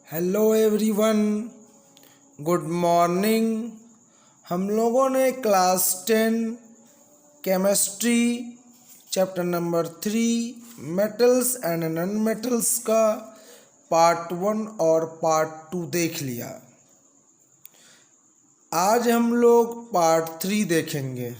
Hello everyone, good morning. हम लोगों ने class 10 chemistry chapter number 3 metals and non metals का पार्ट 1 और पार्ट 2 देख लिया। आज हम लोग पार्ट 3 देखेंगे।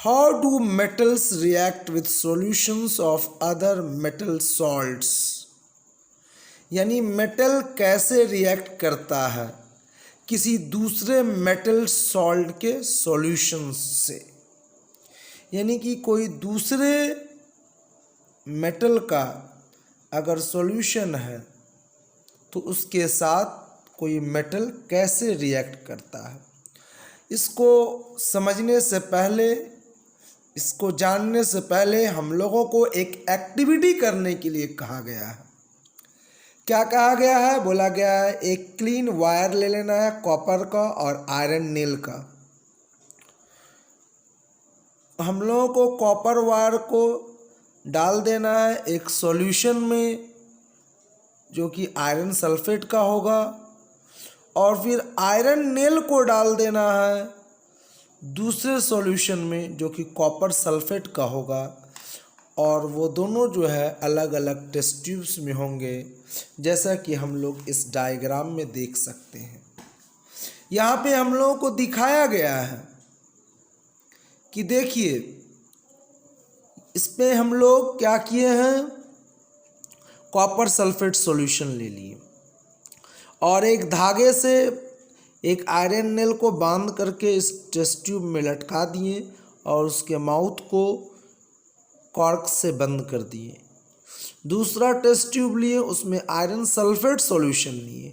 How do metals react with solutions of other metal salts? यानी मेटल कैसे रिएक्ट करता है किसी दूसरे मेटल सॉल्ट के सॉल्यूशंस से। यानी कि कोई दूसरे मेटल का अगर सॉल्यूशन है तो उसके साथ कोई मेटल कैसे रिएक्ट करता है। इसको समझने से पहले, इसको जानने से पहले हम लोगों को एक एक्टिविटी करने के लिए कहा गया है। क्या कहा गया है? बोला गया है एक क्लीन वायर ले लेना है कॉपर का और आयरन नेल का। हम लोगों को कॉपर वायर को डाल देना है एक सॉल्यूशन में जो कि आयरन सल्फेट का होगा, और फिर आयरन नेल को डाल देना है दूसरे सॉल्यूशन में जो कि कॉपर सल्फेट का होगा, और वो दोनों जो है अलग अलग टेस्ट ट्यूब्स में होंगे, जैसा कि हम लोग इस डायग्राम में देख सकते हैं। यहाँ पे हम लोगों को दिखाया गया है कि देखिए इसमें हम लोग क्या किए हैं, कॉपर सल्फेट सॉल्यूशन ले लिए और एक धागे से एक आयरन नेल को बांध करके इस टेस्ट ट्यूब में लटका दिए और उसके माउथ को कॉर्क से बंद कर दिए। दूसरा टेस्ट ट्यूब लिए, उसमें आयरन सल्फेट सॉल्यूशन लिए,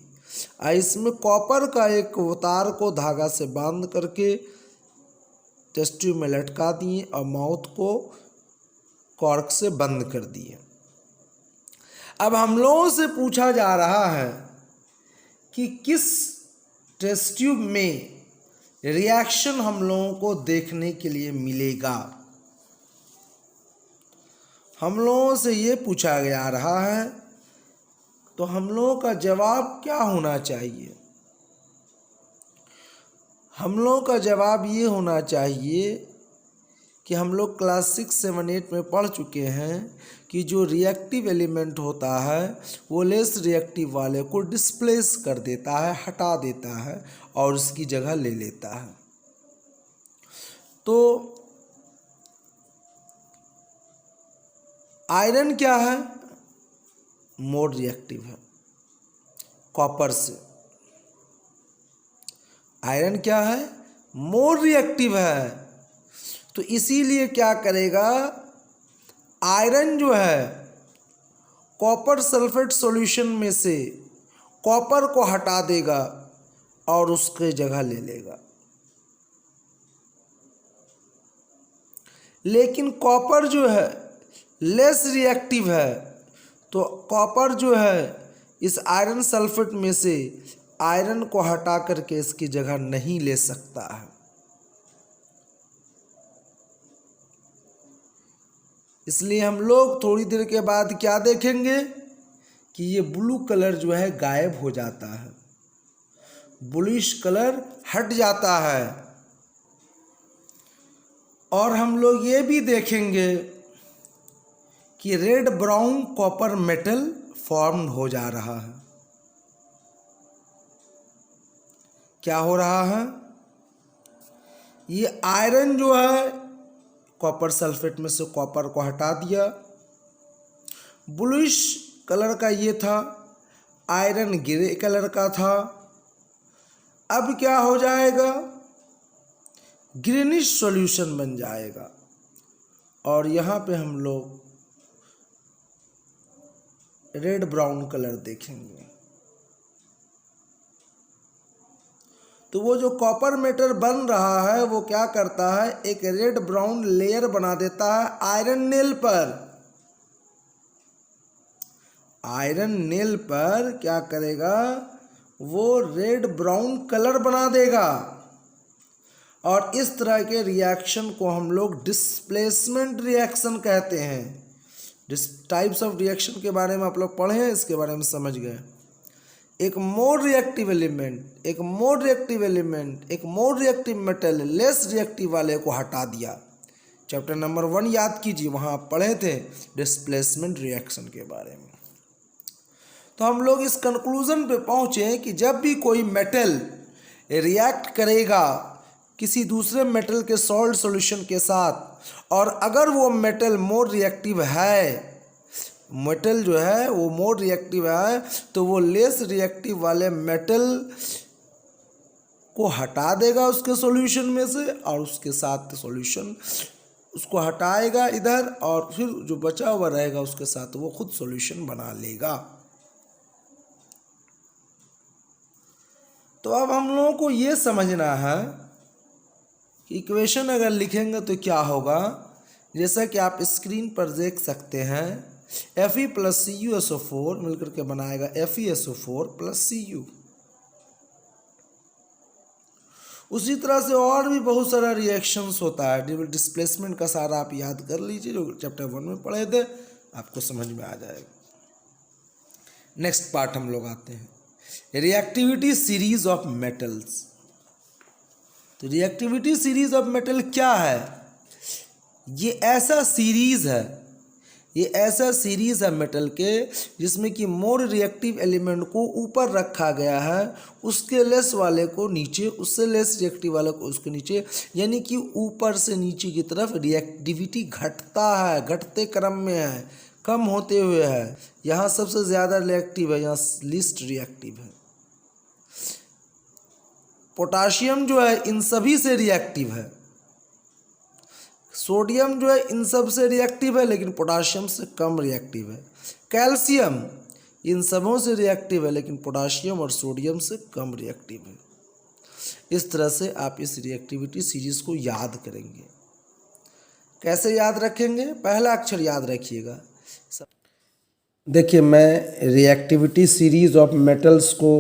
इसमें कॉपर का एक तार को धागा से बांध करके टेस्ट ट्यूब में लटका दिए और माउथ को कॉर्क से बंद कर दिए। अब हम लोगों से पूछा जा रहा है कि किस टेस्ट ट्यूब में रिएक्शन हम लोगों को देखने के लिए मिलेगा। हम लोगों से ये पूछा जा रहा है, तो हम लोगों का जवाब क्या होना चाहिए? हम लोगों का जवाब ये होना चाहिए कि हम लोग क्लास 6, 7, 8 में पढ़ चुके हैं कि जो रिएक्टिव एलिमेंट होता है वो लेस रिएक्टिव वाले को डिस्प्लेस कर देता है, हटा देता है और उसकी जगह ले लेता है। तो आयरन क्या है? मोर रिएक्टिव है कॉपर से। आयरन क्या है? मोर रिएक्टिव है। तो इसीलिए क्या करेगा, आयरन जो है कॉपर सल्फेट सॉल्यूशन में से कॉपर को हटा देगा और उसके जगह ले लेगा। लेकिन कॉपर जो है लेस रिएक्टिव है, तो कॉपर जो है इस आयरन सल्फेट में से आयरन को हटा करके इसकी जगह नहीं ले सकता है। इसलिए हम लोग थोड़ी देर के बाद क्या देखेंगे कि ये ब्लू कलर जो है गायब हो जाता है, ब्लूइश कलर हट जाता है। और हम लोग ये भी देखेंगे कि red brown copper metal form हो जा रहा है। क्या हो रहा है? ये आयरन जो है कॉपर सल्फेट में से कॉपर को हटा दिया, ब्लूइश कलर का ये था, आयरन ग्रे कलर का था। अब क्या हो जाएगा, ग्रीनिश सॉल्यूशन बन जाएगा, और यहाँ पे हम लोग रेड ब्राउन कलर देखेंगे। तो वो जो कॉपर मेटल बन रहा है वो क्या करता है, एक रेड ब्राउन लेयर बना देता है आयरन नेल पर। आयरन नेल पर क्या करेगा, वो रेड ब्राउन कलर बना देगा, और इस तरह के रिएक्शन को हम लोग डिस्प्लेसमेंट रिएक्शन कहते हैं। टाइप्स ऑफ रिएक्शन के बारे में आप लोग पढ़े हैं, इसके बारे में समझ गए। एक मोर रिएक्टिव एलिमेंट, एक मोर रिएक्टिव एलिमेंट, एक more reactive metal less reactive वाले को हटा दिया। चैप्टर नंबर 1 याद कीजिए, वहाँ आप पढ़े थे डिस्प्लेसमेंट रिएक्शन के बारे में। तो हम लोग इस कंक्लूजन पे पहुँचे कि जब भी कोई मेटल रिएक्ट करेगा किसी दूसरे मेटल के सॉल्ट सॉल्यूशन के साथ, और अगर वो मेटल मोर रिएक्टिव है, मेटल जो है वो मोर रिएक्टिव है, तो वो लेस रिएक्टिव वाले मेटल को हटा देगा उसके सॉल्यूशन में से, और उसके साथ सॉल्यूशन उसको हटाएगा इधर, और फिर जो बचा हुआ रहेगा उसके साथ वो खुद सॉल्यूशन बना लेगा। तो अब हम लोगों को ये समझना है कि इक्वेशन अगर लिखेंगे तो क्या होगा। जैसा कि आप स्क्रीन पर देख सकते हैं, Fe + CuSO4 मिलकर के बनाएगा FeSO4 + Cu। उसी तरह से और भी बहुत सारा रिएक्शंस होता है। डिस्प्लेसमेंट का सारा आप याद कर लीजिए, जो चैप्टर 1 में पढ़े थे, आपको समझ में आ जाएगा। नेक्स्ट पार्ट हम लोग आते हैं, रिएक्टिविटी सीरीज ऑफ मेटल्स। तो रिएक्टिविटी सीरीज ऑफ मेटल क्या है? ये ऐसा सीरीज है मेटल के जिसमें कि मोर रिएक्टिव एलिमेंट को ऊपर रखा गया है, उसके लेस वाले को नीचे, उससे लेस रिएक्टिव वाले को उसके नीचे, यानी कि ऊपर से नीचे की तरफ रिएक्टिविटी घटता है, घटते क्रम में है, कम होते हुए है। यहाँ सबसे ज़्यादा रिएक्टिव है, यहाँ लीस्ट रिएक्टिव है। पोटाशियम जो है इन सभी से रिएक्टिव है, सोडियम जो है इन सब से रिएक्टिव है लेकिन पोटाशियम से कम रिएक्टिव है। कैल्शियम इन सबों से रिएक्टिव है लेकिन पोटाशियम और सोडियम से कम रिएक्टिव है। इस तरह से आप इस रिएक्टिविटी सीरीज को याद करेंगे। कैसे याद रखेंगे? पहला अक्षर याद रखिएगा। देखिए, मैं रिएक्टिविटी सीरीज ऑफ मेटल्स को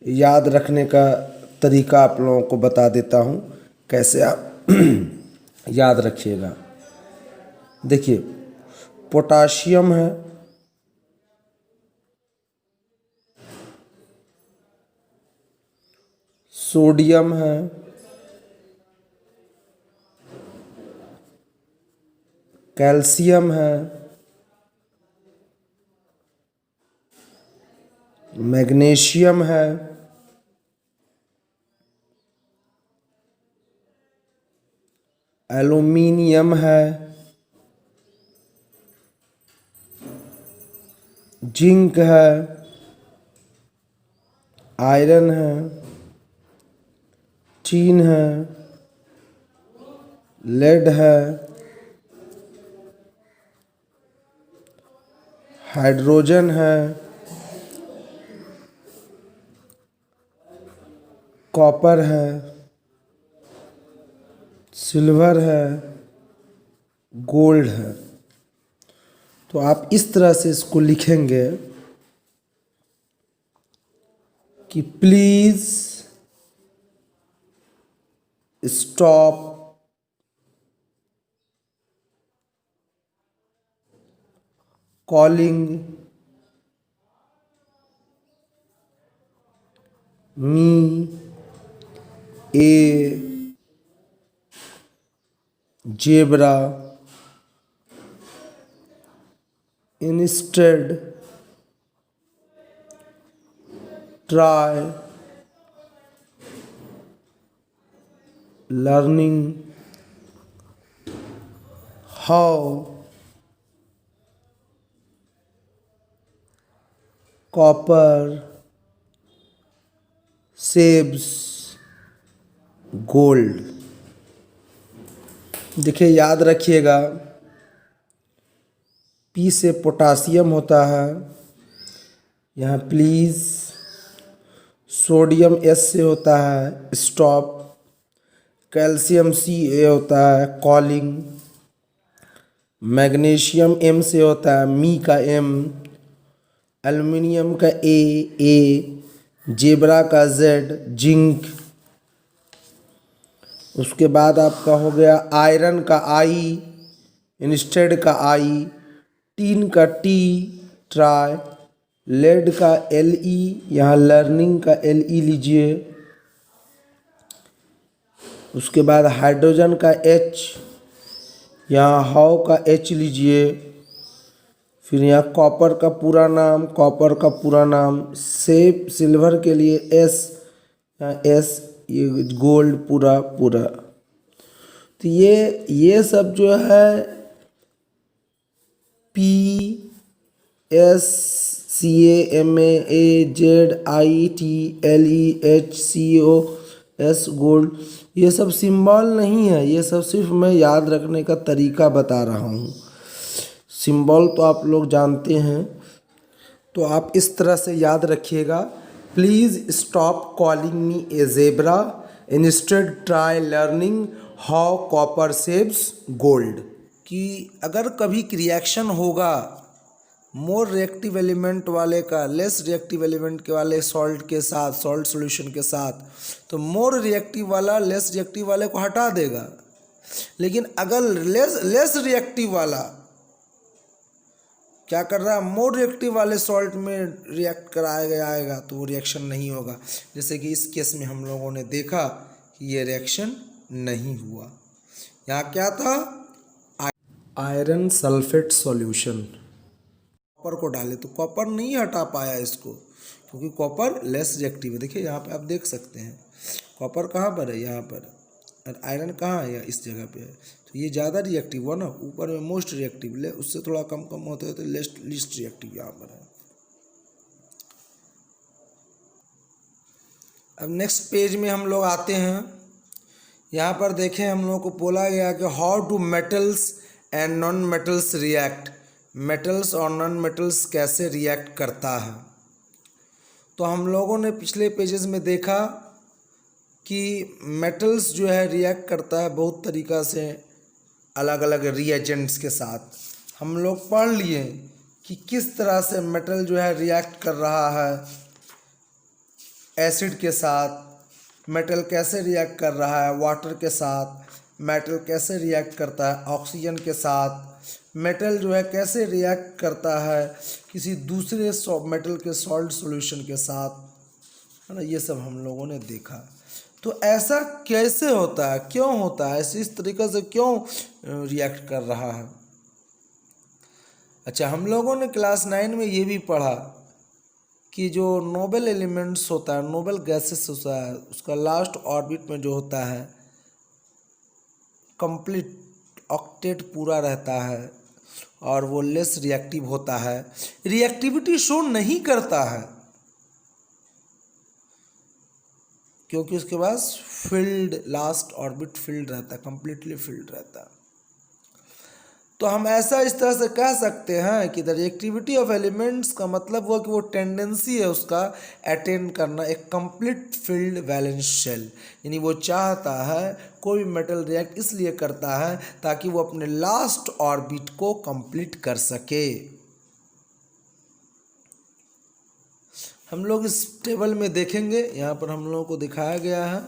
याद रखने का तरीका आप लोगों को बता देता हूँ, कैसे आप याद रखिएगा। देखिए, पोटाशियम है, सोडियम है, कैल्शियम है, मैग्नीशियम है, एल्युमिनियम है, जिंक है, आयरन है, टीन है, लेड है, हाइड्रोजन है, कॉपर है, सिल्वर है, गोल्ड है। तो आप इस तरह से इसको लिखेंगे कि please stop calling me A zebra, instead try learning how copper saves gold। देखिए, याद रखिएगा, पी से पोटासियम होता है, यहाँ प्लीज़, सोडियम एस से होता है स्टॉप, कैल्शियम सी ए होता है कॉलिंग, मैग्नीशियम एम से होता है मी का एम, एल्युमिनियम का ए, जेब्रा का जेड, जिंक। उसके बाद आपका हो गया आयरन का आई, इंस्टेड का आई, टीन का टी, ट्राई, लेड का LE, यहाँ लर्निंग का LE लीजिए। उसके बाद हाइड्रोजन का H, यहाँ हाउ का H लीजिए। फिर यहाँ कॉपर का पूरा नाम, कॉपर का पूरा नाम, सेप सिल्वर के लिए S, यहाँ S, ये गोल्ड पूरा पूरा। तो ये सब जो है PSCAMAAZITLEHCOS गोल्ड, ये सब सिंबल नहीं है, ये सब सिर्फ मैं याद रखने का तरीका बता रहा हूँ। सिंबल तो आप लोग जानते हैं, तो आप इस तरह से याद रखिएगा। Please stop calling me A zebra, instead try learning how copper saves gold. कि अगर कभी रिएक्शन होगा मोर रिएक्टिव एलिमेंट वाले का लेस रिएक्टिव एलिमेंट के वाले सॉल्ट के साथ, सॉल्ट सॉल्यूशन के साथ, तो मोर रिएक्टिव वाला लेस रिएक्टिव वाले को हटा देगा। लेकिन अगर लेस रिएक्टिव वाला क्या कर रहा है, मोर रिएक्टिव वाले सॉल्ट में रिएक्ट कराया आएगा, तो वो रिएक्शन नहीं होगा। जैसे कि इस केस में हम लोगों ने देखा कि ये रिएक्शन नहीं हुआ। यहाँ क्या था, आयरन सल्फेट सॉल्यूशन, कॉपर को डाले तो कॉपर नहीं हटा पाया इसको, क्योंकि कॉपर लेस रिएक्टिव है। देखिए यहाँ पे आप देख सकते हैं कॉपर कहाँ पर है, यहाँ पर, और आयरन कहाँ है, इस जगह पे है। तो ये ज़्यादा रिएक्टिव हुआ ना, ऊपर में मोस्ट रिएक्टिव, ले उससे थोड़ा कम कम होते हैं तो लीस्ट रिएक्टिव यहाँ पर है। अब नेक्स्ट पेज में हम लोग आते हैं। यहाँ पर देखें हम लोगों को बोला गया कि how do metals and non metals react, metals और नॉन मेटल्स कैसे रिएक्ट करता है। तो हम लोगों ने पिछले पेजेस में देखा कि मेटल्स जो है रिएक्ट करता है बहुत तरीक़ा से, अलग अलग रिएजेंट्स के साथ। हम लोग पढ़ लिए कि किस तरह से मेटल जो है रिएक्ट कर रहा है एसिड के साथ, मेटल कैसे रिएक्ट कर रहा है वाटर के साथ, मेटल कैसे रिएक्ट करता है ऑक्सीजन के साथ, मेटल जो है कैसे रिएक्ट करता है किसी दूसरे मेटल के सॉल्ट सॉल्यूशन के साथ, है ना। ये सब हम लोगों ने देखा। तो ऐसा कैसे होता है, क्यों होता है, इस तरीक़े से क्यों रिएक्ट कर रहा है। अच्छा, हम लोगों ने क्लास 9 में ये भी पढ़ा कि जो नोबल एलिमेंट्स होता है, नोबल गैसेस होता है, उसका लास्ट ऑर्बिट में जो होता है कंप्लीट ऑक्टेट पूरा रहता है और वो लेस रिएक्टिव होता है, रिएक्टिविटी शो नहीं करता है क्योंकि उसके पास फिल्ड, लास्ट ऑर्बिट फिल्ड रहता है, कंप्लीटली फिल्ड रहता है। तो हम ऐसा इस तरह से कह सकते हैं कि द रिएक्टिविटी ऑफ एलिमेंट्स का मतलब हुआ कि वो टेंडेंसी है उसका अटेन करना एक कंप्लीट फिल्ड वैलेंस शेल, यानी वो चाहता है कोई भी मेटल रिएक्ट इसलिए करता है ताकि वो अपने लास्ट ऑर्बिट को कंप्लीट कर सके। हम लोग इस टेबल में देखेंगे, यहाँ पर हम लोगों को दिखाया गया है,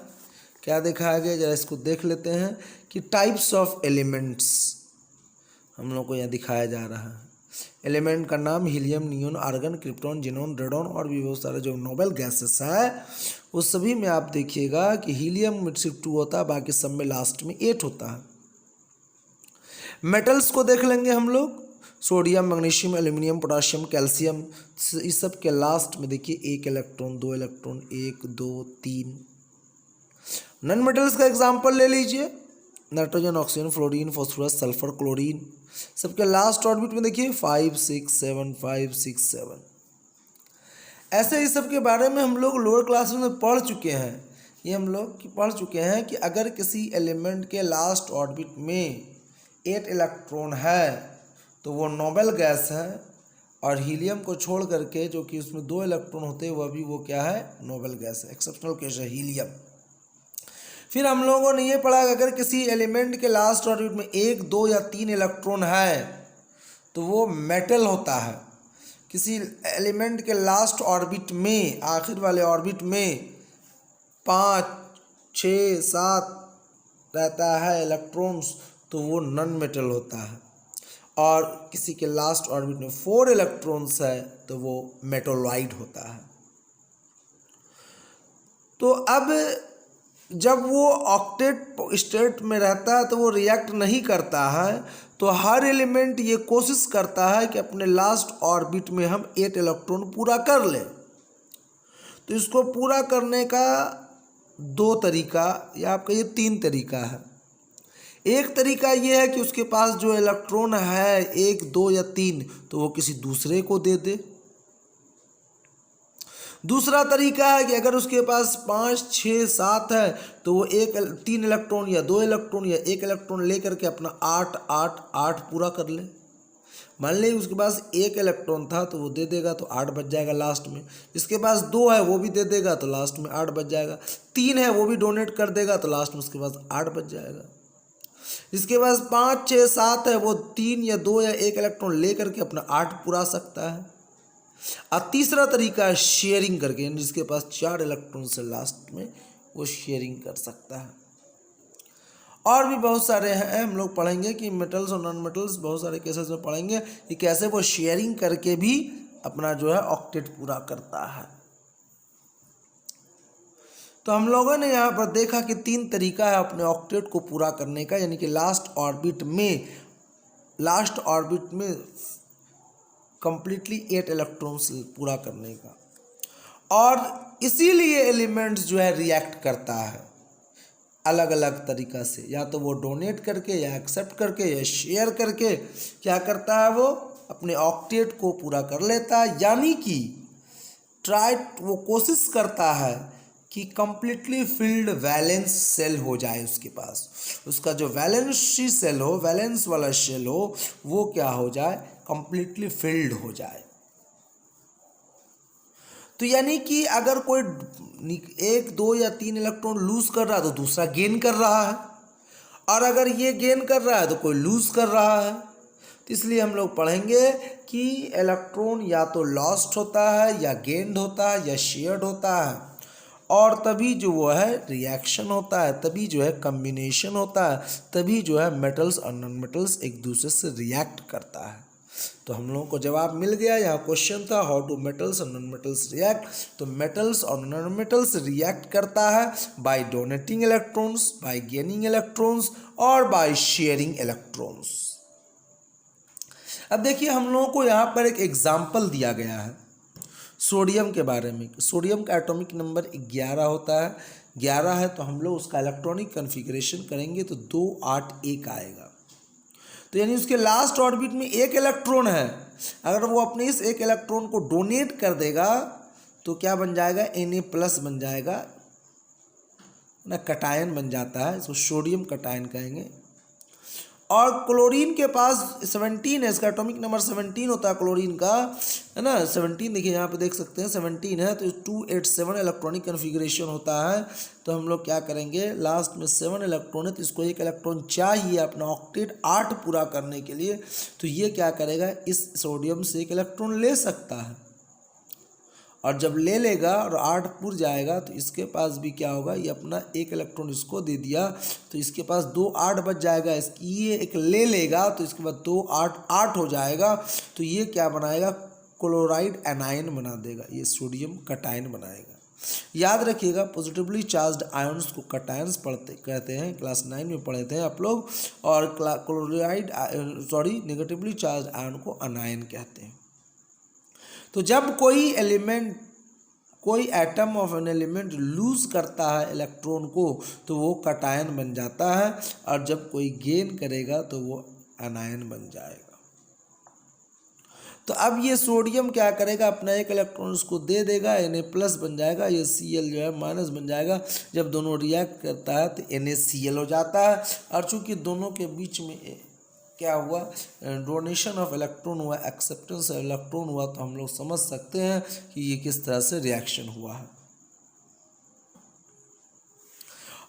क्या दिखाया गया जरा इसको देख लेते हैं कि टाइप्स ऑफ एलिमेंट्स हम लोग को यहाँ दिखाया जा रहा है। एलिमेंट का नाम helium, neon, argon, krypton, xenon, radon और भी बहुत सारे जो नोबल गैसेस है उस सभी में आप देखिएगा कि हीलियम में सिर्फ 2 होता है, बाकी सब में लास्ट में 8 होता है। मेटल्स को देख लेंगे हम लोग, sodium, magnesium, aluminium, potassium, calcium, इस सब के लास्ट में देखिए 1 इलेक्ट्रॉन, 2 इलेक्ट्रॉन, 1 2 3। नॉन मेटल्स का एग्जाम्पल ले लीजिए, nitrogen, oxygen, fluorine, phosphorus, sulphur, chlorine, सबके लास्ट ऑर्बिट में देखिए 5 6 7 5 6 7। ऐसे ही सब के बारे में हम लोग लोअर क्लास में पढ़ चुके हैं। ये हम लोग पढ़ चुके हैं कि अगर किसी एलिमेंट के लास्ट ऑर्बिट में 8 इलेक्ट्रॉन है तो वो नोबल गैस है, और हीलियम को छोड़ करके जो कि उसमें 2 इलेक्ट्रॉन होते हैं वह भी वो क्या है, नोबल गैस है। एक्सेप्शनल केस है हीलियम। फिर हम लोगों ने ये पढ़ा कि अगर किसी एलिमेंट के लास्ट ऑर्बिट में 1 2 या 3 इलेक्ट्रॉन है तो वो मेटल होता है। किसी एलिमेंट के लास्ट ऑर्बिट में, आखिर वाले ऑर्बिट में 5 6 7 रहता है इलेक्ट्रॉन्स, तो वो नॉन मेटल होता है। और किसी के लास्ट ऑर्बिट में 4 इलेक्ट्रॉन्स है तो वो मेटोलॉइड होता है। तो अब जब वो ऑक्टेट स्टेट में रहता है तो वो रिएक्ट नहीं करता है, तो हर एलिमेंट ये कोशिश करता है कि अपने लास्ट ऑर्बिट में हम 8 इलेक्ट्रॉन पूरा कर लें। तो इसको पूरा करने का 2 तरीका या आपका ये 3 तरीका है। एक तरीका ये है कि उसके पास जो इलेक्ट्रॉन है 1, 2 या 3 तो वो किसी दूसरे को दे दे। दूसरा तरीका है कि अगर उसके पास 5, 6, 7 है तो वो 3 इलेक्ट्रॉन या 2 इलेक्ट्रॉन या 1 इलेक्ट्रॉन लेकर के अपना 8, 8, 8 पूरा कर ले। मान लीजिए उसके पास 1 इलेक्ट्रॉन था तो वो दे देगा तो 8 बच जाएगा लास्ट में। जिसके पास 2 है वो भी दे देगा तो लास्ट में 8 बच जाएगा। 3 है वो भी डोनेट कर देगा तो लास्ट में उसके पास 8 बच जाएगा। जिसके पास 5, 6, 7 है वो 3 या 2 या 1 इलेक्ट्रॉन लेकर के अपना 8 पूरा सकता है। और तीसरा तरीका है शेयरिंग करके, यानी जिसके पास 4 इलेक्ट्रॉन से लास्ट में वो शेयरिंग कर सकता है। और भी बहुत सारे हैं, हम लोग पढ़ेंगे कि मेटल्स और नॉन मेटल्स बहुत सारे केसेस में पढ़ेंगे कि कैसे वो शेयरिंग करके भी अपना जो है ऑक्टेट पूरा करता है। तो हम लोगों ने यहाँ पर देखा कि 3 तरीका है अपने ऑक्टेट को पूरा करने का, यानी कि लास्ट ऑर्बिट में कंप्लीटली 8 इलेक्ट्रॉन्स पूरा करने का। और इसीलिए एलिमेंट्स जो है रिएक्ट करता है अलग अलग तरीक़ा से, या तो वो डोनेट करके या एक्सेप्ट करके या शेयर करके क्या करता है, वो अपने ऑक्टेट को पूरा कर लेता है। यानी कि वो कोशिश करता है कि कंप्लीटली फिल्ड वैलेंस सेल हो जाए उसके पास। उसका जो वैलेंसी सेल हो, वैलेंस वाला सेल हो, वो क्या हो जाए, कंप्लीटली फिल्ड हो जाए। तो यानी कि अगर कोई 1, 2 या 3 इलेक्ट्रॉन लूज कर रहा है तो दूसरा गेन कर रहा है, और अगर ये गेन कर रहा है तो कोई लूज कर रहा है। तो इसलिए हम लोग पढ़ेंगे कि इलेक्ट्रॉन या तो लॉस्ट होता है या गेन्ड होता है या शेयर्ड होता है, और तभी जो वो है रिएक्शन होता है, तभी जो है कम्बिनेशन होता है, तभी जो है मेटल्स और नॉन मेटल्स एक दूसरे से रिएक्ट करता है। तो हम लोगों को जवाब मिल गया। यहाँ क्वेश्चन था हाउ डू मेटल्स और नॉन मेटल्स रिएक्ट। तो मेटल्स और नॉन मेटल्स रिएक्ट करता है by donating electrons, by gaining electrons और बाय शेयरिंग इलेक्ट्रॉन्स। अब देखिए हम लोगों को यहाँ पर एक एग्जाम्पल दिया गया है सोडियम के बारे में। सोडियम का एटॉमिक नंबर 11 होता है, 11 है तो हम लोग उसका इलेक्ट्रॉनिक कन्फिग्रेशन करेंगे तो 2, 8, 1 आएगा। तो यानी उसके लास्ट ऑर्बिट में 1 इलेक्ट्रॉन है, अगर वो अपने इस 1 इलेक्ट्रॉन को डोनेट कर देगा तो क्या बन जाएगा, Na+ बन जाएगा ना, कटायन बन जाता है, इसको सोडियम कटायन कहेंगे। और क्लोरीन के पास 17 है, इसका एटॉमिक नंबर 17 होता है क्लोरीन का, है ना। 17 देखिए यहाँ पे देख सकते हैं 17 है, तो 287 इलेक्ट्रॉनिक कन्फिग्रेशन होता है। तो हम लोग क्या करेंगे, लास्ट में 7 इलेक्ट्रॉन है तो इसको 1 इलेक्ट्रॉन चाहिए अपना ऑक्टेट 8 पूरा करने के लिए। तो ये क्या करेगा, इस सोडियम से 1 इलेक्ट्रॉन ले सकता है, और जब ले लेगा और 8 पुर जाएगा तो इसके पास भी क्या होगा, ये अपना 1 इलेक्ट्रॉन इसको दे दिया तो इसके पास 2, 8 बच जाएगा। इसकी ये एक ले लेगा तो इसके बाद 2, 8, 8 हो जाएगा। तो ये क्या बनाएगा, क्लोराइड एनायन बना देगा, ये सोडियम कटायन बनाएगा। याद रखिएगा पॉजिटिवली चार्ज्ड आयन्स को कटायंस कहते हैं, क्लास 9 में पढ़े थे आप लोग। और नेगेटिवली चार्ज्ड आयन को अनायन कहते हैं। तो जब कोई atom of an element lose करता है इलेक्ट्रॉन को तो वो कटायन बन जाता है, और जब कोई गेन करेगा तो वो अनायन बन जाएगा। तो अब ये सोडियम क्या करेगा, अपना 1 इलेक्ट्रॉन उसको दे देगा, Na+ बन जाएगा, ये Cl जो है माइनस बन जाएगा। जब दोनों रिएक्ट करता है तो NaCl हो जाता है। और चूंकि दोनों के बीच में क्या हुआ, डोनेशन ऑफ इलेक्ट्रॉन हुआ, एक्सेप्टेंस ऑफ इलेक्ट्रॉन हुआ, तो हम लोग समझ सकते हैं कि ये किस तरह से रिएक्शन हुआ है।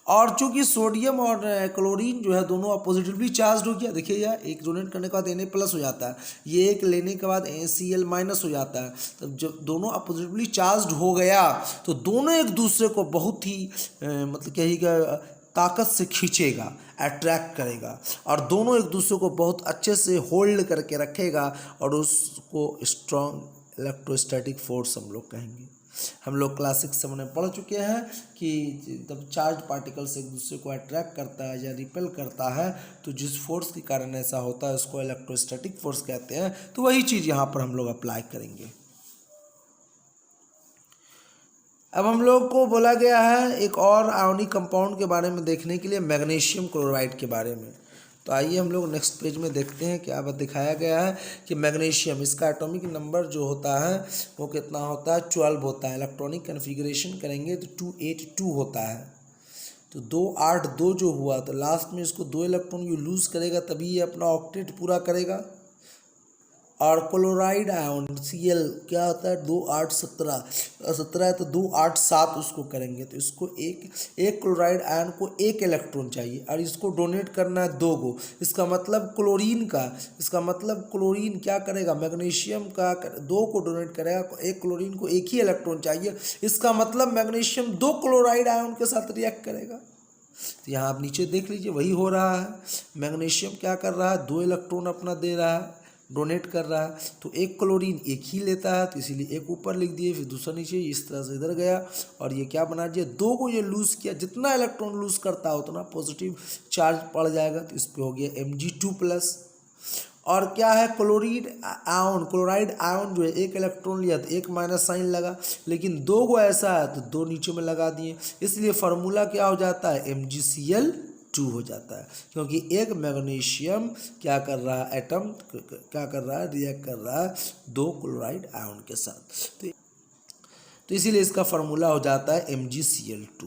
और चूंकि सोडियम और क्लोरीन जो है दोनों पॉजिटिवली चार्ज हो गया, देखिए यार, एक डोनेट करने के बाद Na+ हो जाता है, ये एक लेने के बाद Cl- हो जाता है। तब जब दोनों पॉजिटिवली चार्ज हो गया तो दोनों एक दूसरे को बहुत ही मतलब कहिएगा ताकत से खींचेगा, अट्रैक्ट करेगा, और दोनों एक दूसरे को बहुत अच्छे से होल्ड करके रखेगा, और उसको स्ट्रॉन्ग इलेक्ट्रोस्टैटिक फोर्स हम लोग कहेंगे। हम लोग क्लास 6 में पढ़ चुके हैं कि जब चार्ज पार्टिकल्स एक दूसरे को अट्रैक्ट करता है या रिपेल करता है तो जिस फोर्स के कारण ऐसा होता है उसको इलेक्ट्रोस्टैटिक फोर्स कहते हैं। तो वही चीज़ यहाँ पर हम लोग अप्लाई करेंगे। अब हम लोग को बोला गया है एक और आयोनिक कंपाउंड के बारे में देखने के लिए, मैग्नीशियम क्लोराइड के बारे में। तो आइए हम लोग नेक्स्ट पेज में देखते हैं क्या दिखाया गया है कि मैग्नीशियम, इसका एटॉमिक नंबर जो होता है वो कितना होता है, 12 होता है। इलेक्ट्रॉनिक कन्फिग्रेशन करेंगे तो 282 होता है। तो 282 जो हुआ तो लास्ट में इसको 2 इलेक्ट्रॉन यू लूज़ करेगा तभी ये अपना ऑक्टेट पूरा करेगा। और क्लोराइड आयन Cl क्या होता है, 2 8 17 है तो 2 8 7 उसको करेंगे तो इसको एक क्लोराइड आयन को 1 इलेक्ट्रॉन चाहिए और इसको डोनेट करना है 2 गो। इसका मतलब क्लोरीन क्या करेगा, मैग्नीशियम का 2 को डोनेट करेगा, एक क्लोरीन को 1 ही इलेक्ट्रॉन चाहिए। इसका मतलब मैग्नीशियम 2 क्लोराइड आयन के साथ रिएक्ट करेगा। तो यहाँ आप नीचे देख लीजिए वही हो रहा है। मैग्नीशियम क्या कर रहा है, 2 इलेक्ट्रॉन अपना दे रहा है, डोनेट कर रहा है। तो एक क्लोरीन 1 ही लेता है तो इसीलिए एक ऊपर लिख दिए, फिर दूसरा नीचे, इस तरह से इधर गया और ये क्या बना दिया, 2 को ये लूज़ किया। जितना इलेक्ट्रॉन लूज़ करता है उतना पॉजिटिव चार्ज पड़ जाएगा। तो इस पर हो गया Mg2+। और क्या है, क्लोराइड आयन जो है 1 इलेक्ट्रॉन लिया तो 1 माइनस साइन लगा, लेकिन 2 को ऐसा है तो 2 नीचे में लगा दिए। इसलिए फार्मूला क्या हो जाता है, MgCl2 हो जाता है, क्योंकि एक मैग्नीशियम क्या कर रहा है, एटम क्या कर रहा है, रिएक्ट कर रहा है 2 क्लोराइड आयन के साथ। तो इसीलिए इसका फार्मूला हो जाता है MgCl2।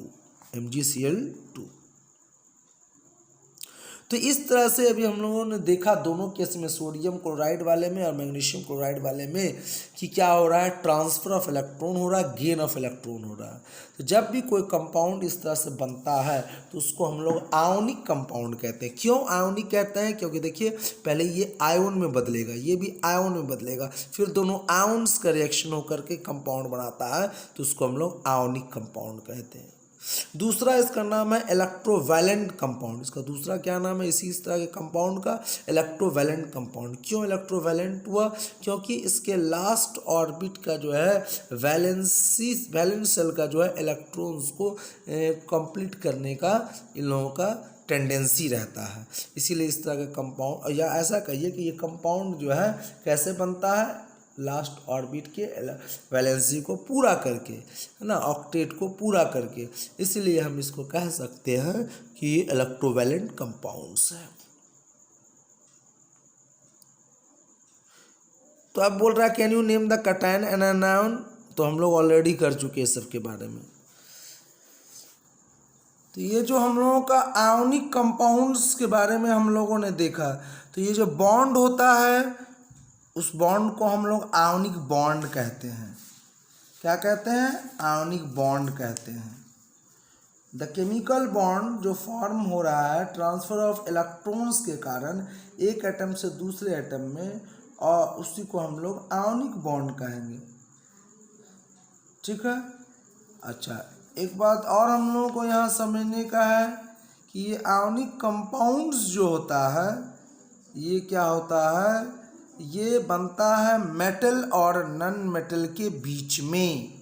तो इस तरह से अभी हम लोगों ने देखा दोनों केस में, सोडियम क्लोराइड वाले में और मैग्नीशियम क्लोराइड वाले में, कि क्या हो रहा है, ट्रांसफ़र ऑफ इलेक्ट्रॉन हो रहा है, गेन ऑफ इलेक्ट्रॉन हो रहा है। तो जब भी कोई कंपाउंड इस तरह से बनता है तो उसको हम लोग आयोनिक कंपाउंड कहते हैं। क्यों आयोनिक कहते हैं, क्योंकि देखिए पहले ये आयोन में बदलेगा, ये भी आयोन में बदलेगा, फिर दोनों आयोन्स का रिएक्शन होकर के कंपाउंड बनाता है, तो उसको हम लोग आयोनिक कंपाउंड कहते हैं। दूसरा इसका नाम है इलेक्ट्रोवैलेंट कंपाउंड। इसका दूसरा क्या नाम है इसी इस तरह के कंपाउंड का, इलेक्ट्रोवैलेंट कंपाउंड। क्यों इलेक्ट्रोवैलेंट हुआ, क्योंकि इसके लास्ट ऑर्बिट का जो है वैलेंस शेल का जो है इलेक्ट्रॉन्स को कंप्लीट करने का इन लोगों का टेंडेंसी रहता है। इसीलिए इस तरह का कंपाउंड, या ऐसा कहिए कि ये कंपाउंड जो है कैसे बनता है, लास्ट ऑर्बिट के वैलेंसी को पूरा करके, है ना, ऑक्टेट को पूरा करके। इसलिए हम इसको कह सकते हैं कि ये इलेक्ट्रोवैलेंट कंपाउंड्स है। तो अब बोल रहा है can you name the cation and anion, तो हम लोग ऑलरेडी कर चुके हैं सबके बारे में। तो ये जो हम लोगों का आयोनिक कंपाउंड्स के बारे में हम लोगों ने देखा, तो ये जो बॉन्ड होता है उस बॉन्ड को हम लोग आयोनिक बॉन्ड कहते हैं। क्या कहते हैं, आयोनिक बॉन्ड कहते हैं। द केमिकल बॉन्ड जो फॉर्म हो रहा है ट्रांसफर ऑफ इलेक्ट्रॉन्स के कारण एक एटम से दूसरे एटम में, और उसी को हम लोग आयोनिक बॉन्ड कहेंगे। ठीक है। अच्छा, एक बात और हम लोगों को यहाँ समझने का है कि ये आयोनिक कंपाउंड्स जो होता है ये क्या होता है, ये बनता है मेटल और नॉन मेटल के बीच में।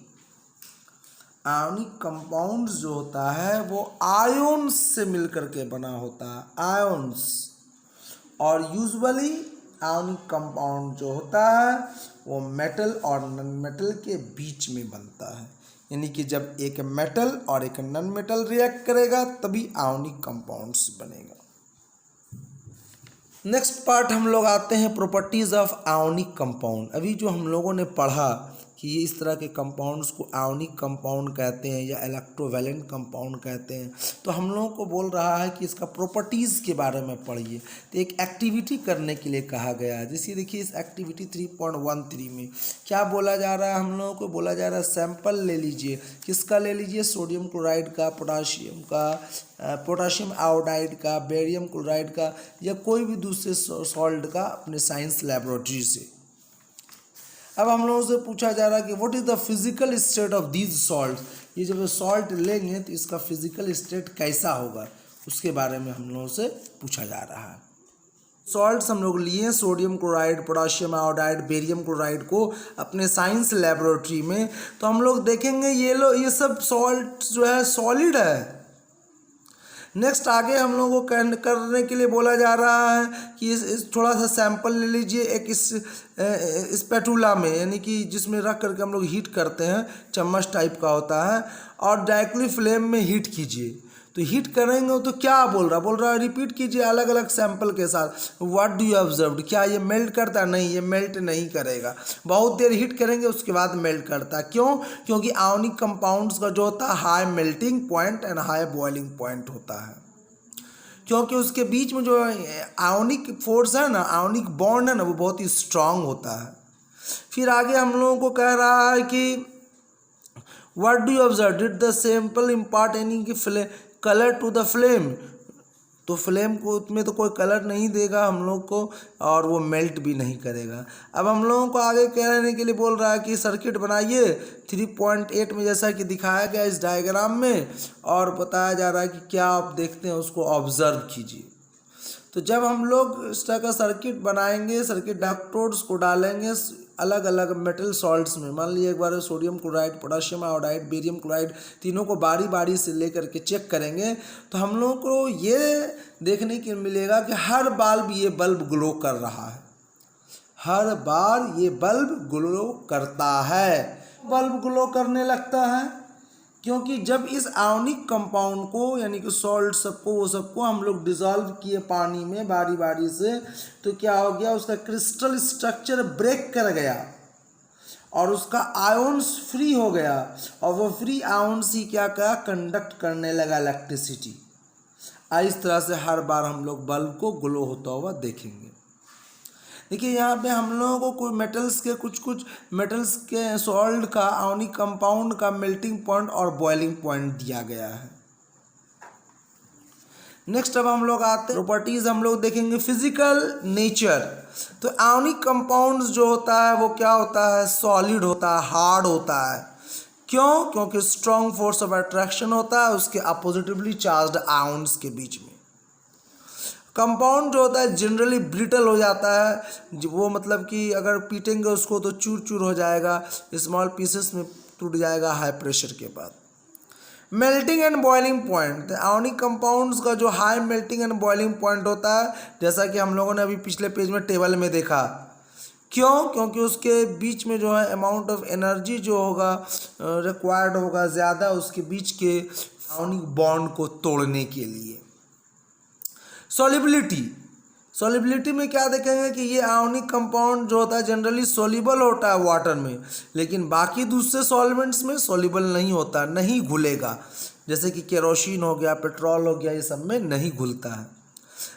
आयोनिक कंपाउंड जो होता है वो आयोन्स से मिलकर के बना होता है, आयोन्स। और यूजुअली आयोनिक कंपाउंड जो होता है वो मेटल और नॉन मेटल के बीच में बनता है, यानी कि जब एक मेटल और एक नॉन मेटल रिएक्ट करेगा तभी आयोनिक कंपाउंड्स बनेगा। नेक्स्ट पार्ट हम लोग आते हैं प्रॉपर्टीज़ ऑफ आयोनिक कंपाउंड। अभी जो हम लोगों ने पढ़ा कि ये इस तरह के कंपाउंड्स को आयोनिक कंपाउंड कहते हैं या इलेक्ट्रोवैलेंट कंपाउंड कहते हैं, तो हम लोगों को बोल रहा है कि इसका प्रॉपर्टीज़ के बारे में पढ़िए। तो एक एक्टिविटी करने के लिए कहा गया है, जैसे देखिए इस एक्टिविटी 3.13 में क्या बोला जा रहा है, हम लोगों को बोला जा रहा है सैंपल ले लीजिए। किसका ले लीजिए, सोडियम क्लोराइड का, पोटाशियम का, पोटाशियम आयोडाइड का, बेरियम क्लोराइड का, या कोई भी दूसरे सॉल्ट का अपने साइंस लैबोरेटरी से। अब हम लोगों से पूछा जा रहा है कि what is the physical state of these salt, ये जब सॉल्ट लेंगे तो इसका फिजिकल स्टेट कैसा होगा, उसके बारे में हम लोगों से पूछा जा रहा है। सॉल्ट्स हम लोग लिए sodium chloride, potassium iodide, barium chloride को अपने साइंस लेबोरेटरी में। तो हम लोग देखेंगे ये सब सॉल्ट जो है सॉलिड है। नेक्स्ट आगे हम लोगों को करने के लिए बोला जा रहा है कि इस थोड़ा सा सैंपल ले लीजिए एक इस स्पैटूला में, यानी कि जिसमें रख करके हम लोग हीट करते हैं, चम्मच टाइप का होता है, और डायरेक्टली फ्लेम में हीट कीजिए। तो हीट करेंगे तो क्या बोल रहा है रिपीट कीजिए अलग अलग सैंपल के साथ। व्हाट डू यू ऑब्जर्व्ड, क्या ये मेल्ट करता है? नहीं, ये मेल्ट नहीं करेगा। बहुत देर हीट करेंगे उसके बाद मेल्ट करता है। क्यों? क्योंकि आयोनिक कंपाउंड्स का जो होता है high melting point and high boiling point होता है, क्योंकि उसके बीच में जो आयोनिक फोर्स है ना, आयोनिक बॉन्ड है ना, वो बहुत ही स्ट्रांग होता है। फिर आगे हम लोगों को कह रहा है कि what do you observe, did the sample impart any colour to the flame. तो फ्लेम को उसमें तो कोई कलर नहीं देगा हम लोग को, और वो मेल्ट भी नहीं करेगा। अब हम लोगों को आगे कहने के लिए बोल रहा है कि सर्किट बनाइए 3.8 में, जैसा कि दिखाया गया इस डायग्राम में, और बताया जा रहा है कि क्या आप देखते हैं उसको ऑब्जर्व कीजिए। तो जब हम लोग इस तरह का सर्किट बनाएंगे, सर्किट इलेक्ट्रोड्स को डालेंगे अलग अलग मेटल सॉल्ट्स में, मान लीजिए एक बार sodium chloride, potassium iodide, barium chloride, तीनों को बारी बारी से लेकर के चेक करेंगे, तो हम लोगों को ये देखने को मिलेगा कि हर बार ये बल्ब ग्लो कर रहा है, हर बार ये बल्ब ग्लो करता है। बल्ब ग्लो करने लगता है क्योंकि जब इस आयोनिक कंपाउंड को, यानी कि सॉल्ट सबको हम लोग डिसॉल्व किए पानी में बारी बारी से, तो क्या हो गया, उसका क्रिस्टल स्ट्रक्चर ब्रेक कर गया और उसका आयोन्स फ्री हो गया, और वो फ्री आयोन्स ही क्या कहा, कंडक्ट करने लगा इलेक्ट्रिसिटी। इस तरह से हर बार हम लोग बल्ब को ग्लो होता हुआ देखेंगे। देखिए यहाँ पे हम लोगों को कोई मेटल्स के कुछ मेटल्स के सॉल्ट का, आयोनिक कंपाउंड का मेल्टिंग पॉइंट और बॉइलिंग पॉइंट दिया गया है। नेक्स्ट अब हम लोग आते हैं प्रॉपर्टीज, हम लोग देखेंगे फिजिकल नेचर। तो आयोनिक कंपाउंड्स जो होता है वो क्या होता है, सॉलिड होता है, हार्ड होता है। क्यों? क्योंकि स्ट्रॉन्ग फोर्स ऑफ अट्रैक्शन होता है उसके अपोजिटिवली चार्ज्ड आयन्स के बीच में। कंपाउंड जो होता है जनरली ब्रिटल हो जाता है, वो मतलब कि अगर पीटेंगे उसको तो चूर चूर हो जाएगा, स्मॉल पीसेस में टूट जाएगा हाई प्रेशर के बाद। Melting and boiling point, ionic compounds का जो high melting and boiling point होता है, जैसा कि हम लोगों ने अभी पिछले पेज में टेबल में देखा। क्यों? क्योंकि उसके बीच में जो है अमाउंट ऑफ एनर्जी जो होगा रिक्वायर्ड होगा ज़्यादा उसके बीच के आयोनिक बॉन्ड को तोड़ने के लिए। सॉलिबिलिटी में क्या देखेंगे कि ये आयोनिक कंपाउंड जो होता है जनरली सोल्यूबल होता है वाटर में, लेकिन बाकी दूसरे सॉल्वेंट्स में सोल्यूबल नहीं होता, नहीं घुलेगा, जैसे कि केरोसिन हो गया, पेट्रोल हो गया, ये सब में नहीं घुलता है।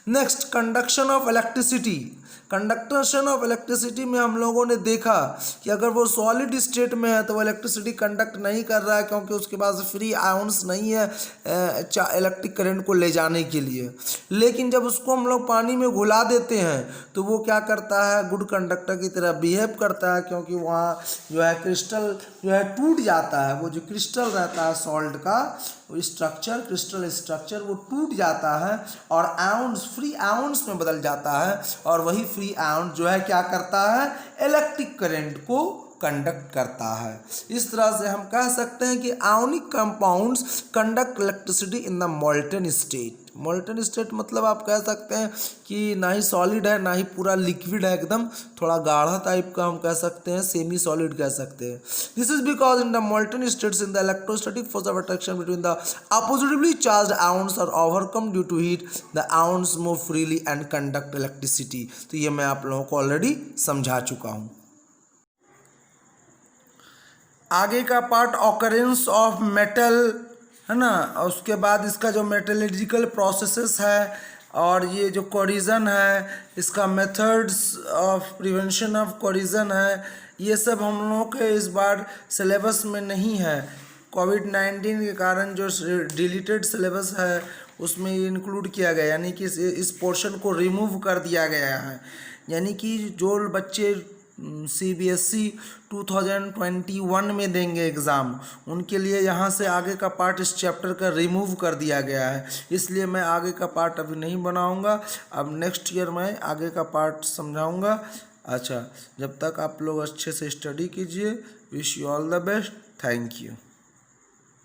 Next, conduction of electricity. Conduction of electricity में हम लोगों ने देखा कि अगर वो सॉलिड स्टेट में है तो वो इलेक्ट्रिसिटी कंडक्ट नहीं कर रहा है, क्योंकि उसके पास फ्री आयन्स नहीं है इलेक्ट्रिक करंट को ले जाने के लिए। लेकिन जब उसको हम लोग पानी में घुला देते हैं तो वो क्या करता है, गुड कंडक्टर की तरह बिहेव करता है, क्योंकि वहाँ जो है क्रिस्टल जो है टूट जाता है, वो जो क्रिस्टल रहता है सॉल्ट का स्ट्रक्चर, क्रिस्टल स्ट्रक्चर वो टूट जाता है और आयन्स फ्री आयन्स में बदल जाता है, और वही फ्री आयन जो है क्या करता है, इलेक्ट्रिक करंट को कंडक्ट करता है। इस तरह से हम कह सकते हैं कि ionic compounds conduct electricity in the molten state. Molten state मतलब आप कह सकते हैं कि ना ही सॉलिड है ना ही पूरा लिक्विड है, एकदम थोड़ा गाढ़ा टाइप का हम कह सकते हैं, सेमी सॉलिड कह सकते हैं। This is because in the molten states in the electrostatic force of attraction between the oppositely charged ions are overcome due to heat, the ions move freely and conduct electricity. तो ये मैं आप लोगों को already समझा चुका हूँ। आगे का पार्ट ऑकरेंस ऑफ मेटल है ना, और उसके बाद इसका जो मेटलर्जिकल प्रोसेसेस है और ये जो कोरिजन है, इसका methods of prevention of corrosion है, ये सब हम लोगों के इस बार सिलेबस में नहीं है। कोविड-19 के कारण जो डिलीटेड सिलेबस है उसमें ये इंक्लूड किया गया, यानी कि इस पोर्शन को रिमूव कर दिया गया है। यानी कि जो बच्चे CBSE 2021 में देंगे एग्ज़ाम, उनके लिए यहाँ से आगे का पार्ट इस चैप्टर का रिमूव कर दिया गया है, इसलिए मैं आगे का पार्ट अभी नहीं बनाऊँगा। अब नेक्स्ट ईयर मैं आगे का पार्ट समझाऊँगा। अच्छा, जब तक आप लोग अच्छे से स्टडी कीजिए। Wish you all the best. Thank you.